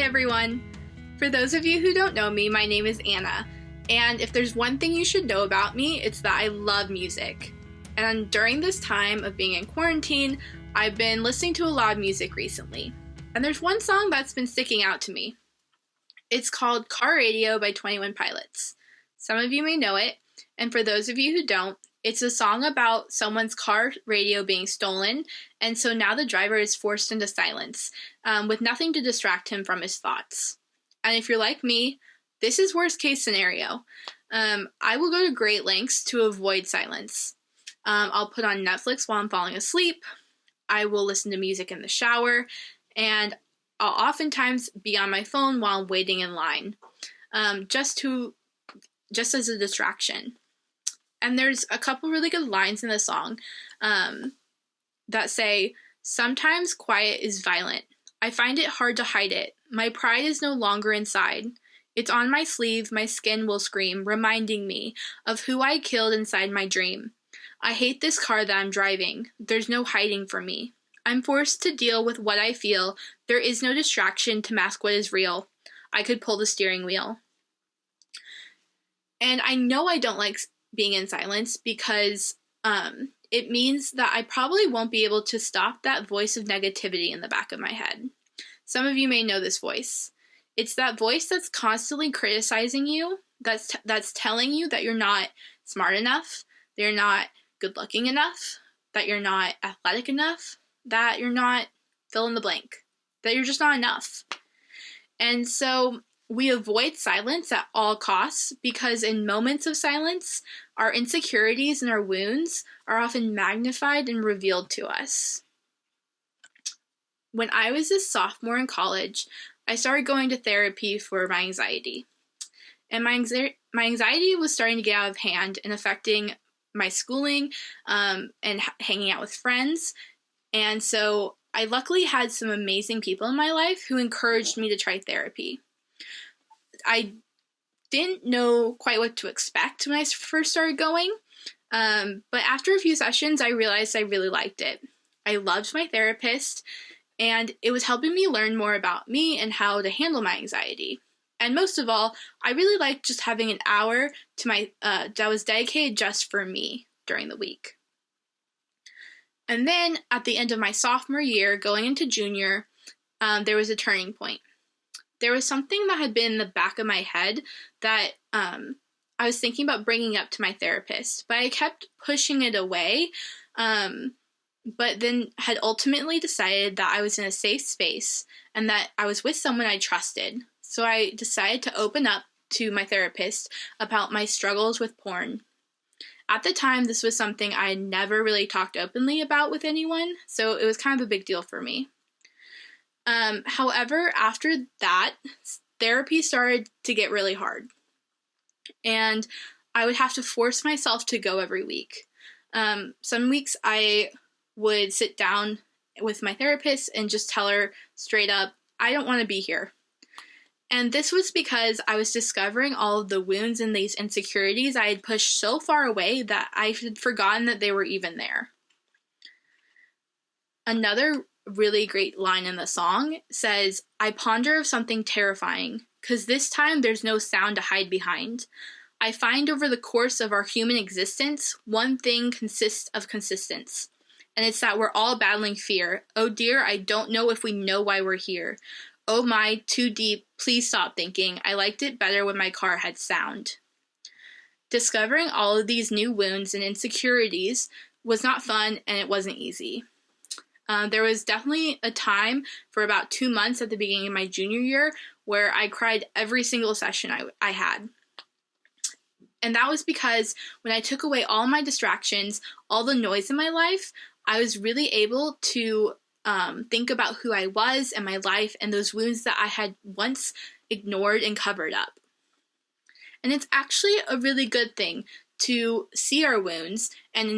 everyone! For those of you who don't know me, my name is Anna, and if there's one thing you should know about me, it's that I love music. And during this time of being in quarantine, I've been listening to a lot of music recently. And there's one song that's been sticking out to me. It's called Car Radio by 21 Pilots. Some of you may know it, and for those of you who don't, it's a song about someone's car radio being stolen, and so now the driver is forced into silence, with nothing to distract him from his thoughts. And if you're like me, this is worst case scenario. I will go to great lengths to avoid silence. I'll put on Netflix while I'm falling asleep. I will listen to music in the shower, and I'll oftentimes be on my phone while I'm waiting in line, just as a distraction. And there's a couple really good lines in the song that say, "Sometimes quiet is violent. I find it hard to hide it. My pride is no longer inside. It's on my sleeve, my skin will scream, reminding me of who I killed inside my dream. I hate this car that I'm driving. There's no hiding from me. I'm forced to deal with what I feel. There is no distraction to mask what is real. I could pull the steering wheel." And I know I don't like being in silence because it means that I probably won't be able to stop that voice of negativity in the back of my head. Some of you may know this voice. It's that voice that's constantly criticizing you, that's telling you that you're not smart enough, that you're not good looking enough, that you're not athletic enough, that you're not fill in the blank, that you're just not enough. And so we avoid silence at all costs because in moments of silence, our insecurities and our wounds are often magnified and revealed to us. When I was a sophomore in college, I started going to therapy for my anxiety. And my anxiety was starting to get out of hand and affecting my schooling and hanging out with friends. And so I luckily had some amazing people in my life who encouraged me to try therapy. I didn't know quite what to expect when I first started going, but after a few sessions, I realized I really liked it. I loved my therapist, and it was helping me learn more about me and how to handle my anxiety. And most of all, I really liked just having an hour to that was dedicated just for me during the week. And then at the end of my sophomore year, going into junior, there was a turning point. There was something that had been in the back of my head that I was thinking about bringing up to my therapist, but I kept pushing it away, but then had ultimately decided that I was in a safe space and that I was with someone I trusted. So I decided to open up to my therapist about my struggles with porn. At the time, this was something I had never really talked openly about with anyone, so it was kind of a big deal for me. However, after that, therapy started to get really hard, and I would have to force myself to go every week. Some weeks I would sit down with my therapist and just tell her straight up, I don't want to be here. And this was because I was discovering all of the wounds and these insecurities I had pushed so far away that I had forgotten that they were even there. Another really great line in the song says, "I ponder of something terrifying, 'cause this time there's no sound to hide behind. I find over the course of our human existence, one thing consists of consistence. And it's that we're all battling fear. Oh dear, I don't know if we know why we're here. Oh my, too deep, please stop thinking. I liked it better when my car had sound." Discovering all of these new wounds and insecurities was not fun, and it wasn't easy. There was definitely a time for about 2 months at the beginning of my junior year where I cried every single session I had. And that was because when I took away all my distractions, all the noise in my life, I was really able to think about who I was and my life and those wounds that I had once ignored and covered up. And it's actually a really good thing to see our wounds and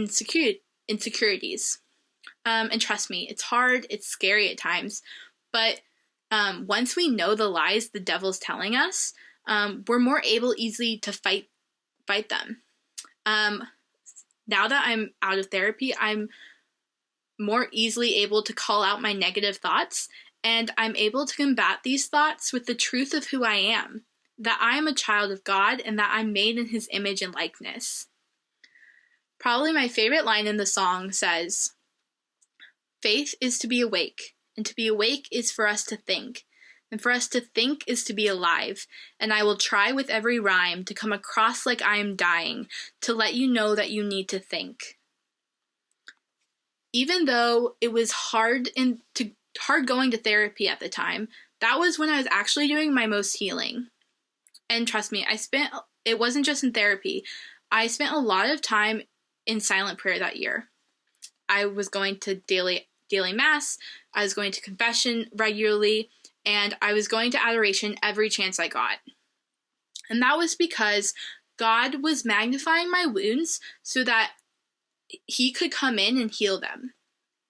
insecurities. And trust me, it's hard, it's scary at times, but once we know the lies the devil's telling us, we're more able easily to fight them. Now that I'm out of therapy, I'm more easily able to call out my negative thoughts and I'm able to combat these thoughts with the truth of who I am, that I am a child of God and that I'm made in his image and likeness. Probably my favorite line in the song says, "Faith is to be awake, and to be awake is for us to think, and for us to think is to be alive, and I will try with every rhyme to come across like I am dying, to let you know that you need to think." Even though it was hard going to therapy at the time, that was when I was actually doing my most healing. And trust me, it wasn't just in therapy. I spent a lot of time in silent prayer that year. I was going to daily mass, I was going to confession regularly, and I was going to adoration every chance I got. And that was because God was magnifying my wounds so that he could come in and heal them.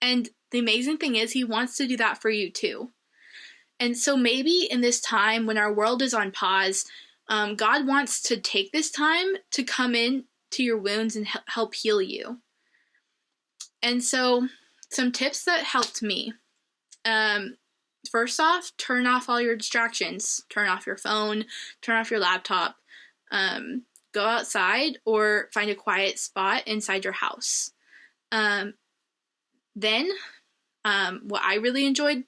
And the amazing thing is, he wants to do that for you too. And so maybe in this time when our world is on pause, God wants to take this time to come in to your wounds and help heal you. And so some tips that helped me. First off, turn off all your distractions. Turn off your phone, turn off your laptop. Go outside or find a quiet spot inside your house. Then, what I really enjoyed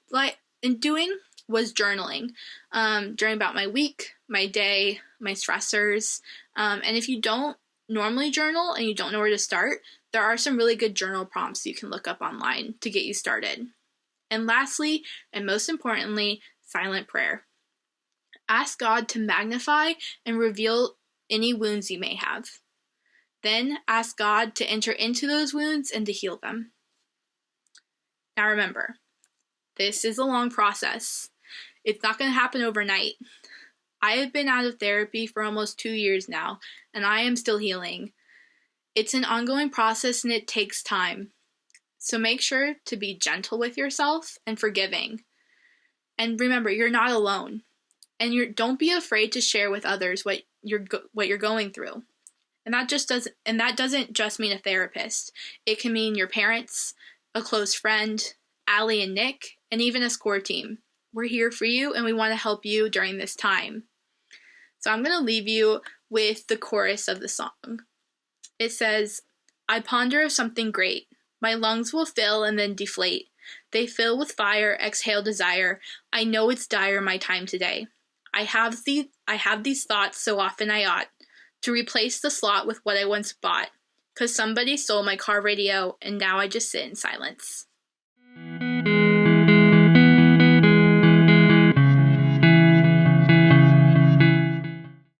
doing was journaling. Journaling about my week, my day, my stressors. And if you don't normally journal and you don't know where to start, there are some really good journal prompts you can look up online to get you started. And lastly, and most importantly, silent prayer. Ask God to magnify and reveal any wounds you may have. Then ask God to enter into those wounds and to heal them. Now remember, this is a long process. It's not going to happen overnight. I have been out of therapy for almost 2 years now, and I am still healing. It's an ongoing process and it takes time. So make sure to be gentle with yourself and forgiving. And remember, you're not alone. And don't be afraid to share with others what you're going through. And that doesn't just mean a therapist. It can mean your parents, a close friend, Allie and Nick, and even a score team. We're here for you and we want to help you during this time. So I'm going to leave you with the chorus of the song. It says, "I ponder of something great. My lungs will fill and then deflate. They fill with fire, exhale desire. I know it's dire my time today. I have these thoughts so often I ought to replace the slot with what I once bought. 'Cause somebody stole my car radio and now I just sit in silence."